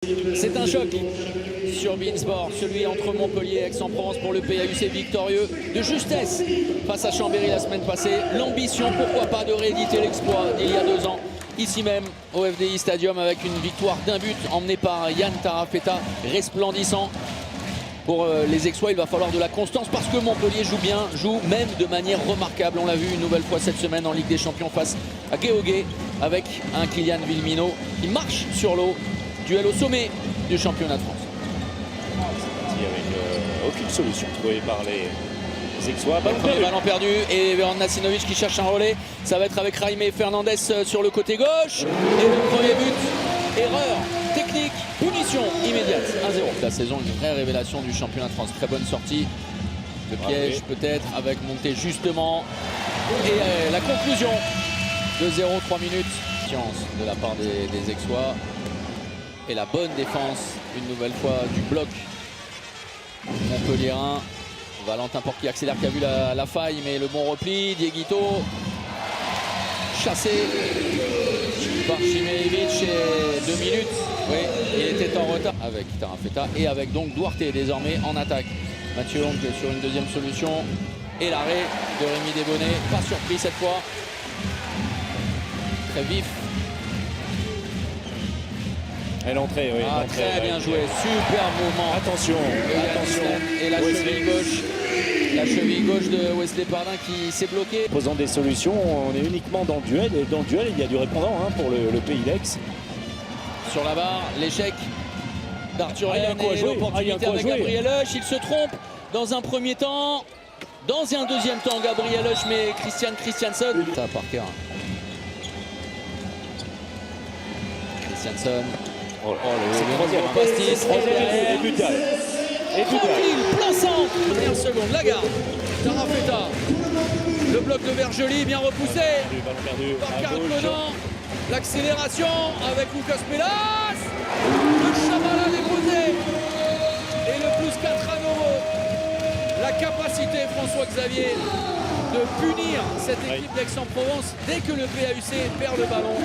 C'est un choc sur Beansport, celui entre Montpellier et Aix-en-Provence pour le PAUC victorieux de justesse face à Chambéry la semaine passée. L'ambition, pourquoi pas, de rééditer l'exploit d'il y a 2 ans, ici même au FDI Stadium, avec une victoire d'1 but emmenée par Yann Tarafeta, resplendissant. Pour les Aixois, il va falloir de la constance parce que Montpellier joue bien, joue même de manière remarquable. On l'a vu une nouvelle fois cette semaine en Ligue des Champions face à Guéogué avec un Kylian Villemino qui marche sur l'eau. Duel au sommet du championnat de France. C'est parti avec aucune solution trouvée par les Aixois. Ballon perdu et Veron Nasinovic qui cherche un relais. Ça va être avec Jaime Fernandez sur le côté gauche. Et le premier but, erreur technique, punition immédiate, 1-0. La saison, une vraie révélation du championnat de France. Très bonne sortie de piège peut-être avec montée justement. Et la conclusion de 0, 3 minutes. De la part des Aixois. Et la bonne défense, une nouvelle fois, du bloc montpelliérain. Valentin Porte qui accélère, qui a vu la faille, mais le bon repli. Dieguito, chassé par Chimejevic et 2 minutes. Oui, il était en retard avec Tarafeta et avec donc Duarte désormais en attaque. Mathieu Oncle sur une deuxième solution. Et l'arrêt de Rémi Desbonnets, pas surpris cette fois. Très vif. Et l'entrée, oui. Très bien joué, super mouvement. Attention, attention. Et la cheville gauche. La cheville gauche de Wesley Pardin qui s'est bloquée. Posant des solutions, on est uniquement dans le duel. Et dans le duel, il y a du répondant pour le pays d'Aix. Sur la barre, l'échec d'Arthur Lehn et l'opportunité avec jouer. Gabriel Husch. Il se trompe dans un premier temps. Dans un deuxième temps, Gabriel Husch, mais Christiansen. Ça, Parker. Christiansen. Oh, le troisième pastis. Et but d'arrêt. Tranquille, plein centre. Dernière seconde, Lagarde. Tarafeta. Le bloc de Vergely bien repoussé. Ballon perdu Par à Karl gauche. Conan. L'accélération avec Lucas Pelas. Le Chabala déposé. Et le plus 4 à nouveau. La capacité, François Xavier, de punir cette équipe d'Aix-en-Provence dès que le PAUC perd le ballon.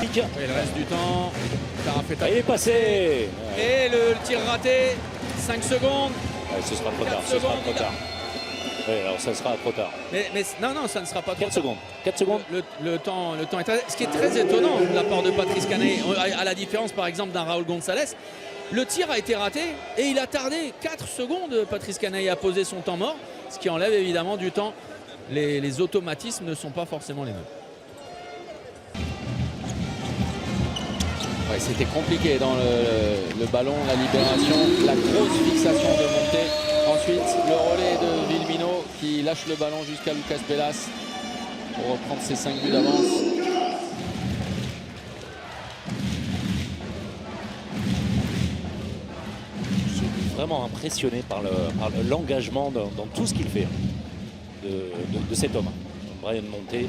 Et le reste du temps, Tarafeta. Il est passé. Et le tir raté, 5 secondes. Ce sera trop 4 tard. Ce sera secondes, trop tard. Oui, alors ça sera trop tard. Mais non, ça ne sera pas trop 4 tard. secondes. 4 secondes. Le temps est très... Ce qui est très étonnant de la part de Patrice Canet, à la différence par exemple d'un Raúl González, le tir a été raté et il a tardé 4 secondes. Patrice Canet a posé son temps mort, ce qui enlève évidemment du temps. Les automatismes ne sont pas forcément les mêmes. Ouais, c'était compliqué dans le ballon, la libération, la grosse fixation de montée. Ensuite, le relais de Villemino qui lâche le ballon jusqu'à Lucas Pelas pour reprendre ses 5 buts d'avance. Je suis vraiment impressionné par l'engagement dans tout ce qu'il fait de cet homme. Brian Monté.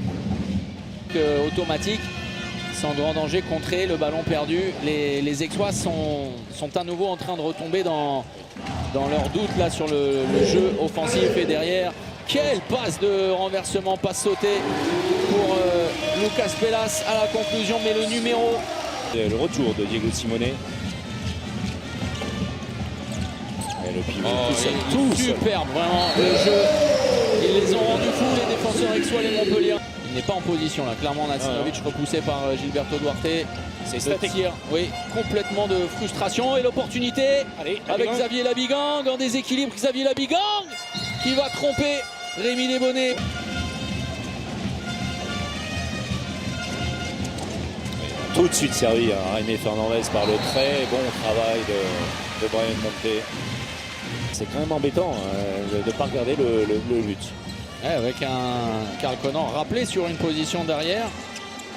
Automatique, sans grand danger, contré, le ballon perdu. Les Aixois sont à nouveau en train de retomber dans leur doute là sur le jeu offensif. Et derrière, quelle passe de renversement, passe sautée pour Lucas Pelas à la conclusion, mais le numéro. Le retour de Diego Simone. Et le pivot tout seul. Superbe, vraiment, le jeu. Ils les ont rendus fous, les défenseurs aixois, les Montpellier. Il n'est pas en position là, clairement Nasinovic repoussé par Gilberto Duarte. C'est le tir, oui, complètement de frustration. Et l'opportunité avec Xavier Labigang en déséquilibre. Xavier Labigang qui va tromper Rémi Desbonnets. Tout de suite servi à Jaime Fernandez par le très bon travail de Brian Monté. C'est quand même embêtant de ne pas regarder le but. Ouais, avec un Karl Conan rappelé sur une position derrière.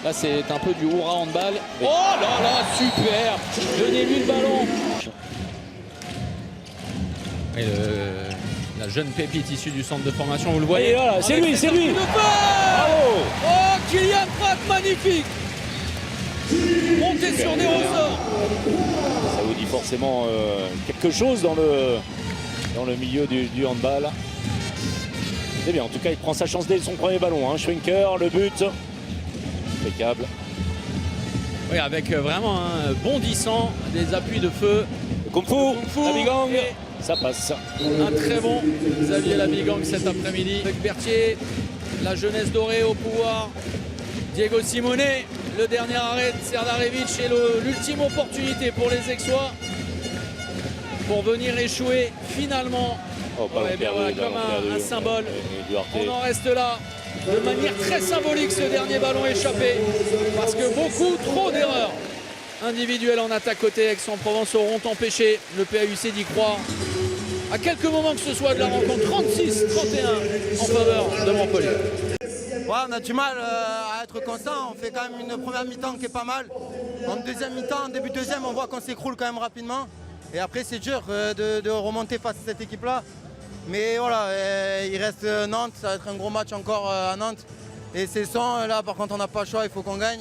Là, c'est un peu du hurrah handball. Oh là là, super! Donnez-lui le ballon. Et la jeune pépite issue du centre de formation, vous le voyez. Et voilà, c'est lui, c'est lui! Bravo! Oh, Kylian Pratt, magnifique! Monté sur des ressorts. Ça vous dit forcément quelque chose dans le milieu du handball. C'est bien, en tout cas, il prend sa chance dès son premier ballon. Schwenker, le but. Impeccable. Oui, avec vraiment un bondissant, des appuis de feu. Kung Fu, Labigang, Et ça passe. un très bon Xavier Labigang cet après-midi. Avec Berthier, la jeunesse dorée au pouvoir. Diego Simone, le dernier arrêt de Serdarevic et l'ultime opportunité pour les Aixois pour venir échouer finalement. Oh, ballon Ouais, bien perdu, voilà, comme ballon perdu. un symbole. Et Duarte. On en reste là de manière très symbolique, ce dernier ballon échappé, parce que beaucoup trop d'erreurs individuelles en attaque côté Aix-en-Provence auront empêché le PAUC d'y croire à quelques moments que ce soit de la rencontre. 36-31 en faveur de Montpellier. Ouais, on a du mal à être constant. On fait quand même une première mi-temps qui est pas mal. En deuxième mi-temps, en début de deuxième, on voit qu'on s'écroule quand même rapidement. Et après, c'est dur de remonter face à cette équipe-là. Mais voilà, il reste Nantes. Ça va être un gros match encore à Nantes. Et c'est ça, là, par contre, on n'a pas le choix. Il faut qu'on gagne.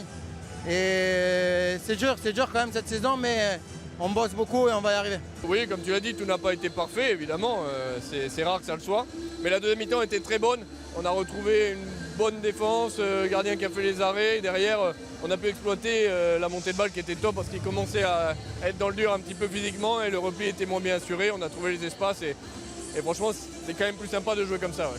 Et c'est dur quand même cette saison. Mais on bosse beaucoup et on va y arriver. Oui, comme tu l'as dit, tout n'a pas été parfait, évidemment. C'est rare que ça le soit. Mais la deuxième mi-temps était très bonne. On a retrouvé une bonne défense, gardien qui a fait les arrêts. Derrière, on a pu exploiter la montée de balle qui était top parce qu'il commençait à être dans le dur un petit peu physiquement et le repli était moins bien assuré. On a trouvé les espaces et franchement, c'est quand même plus sympa de jouer comme ça. Ouais.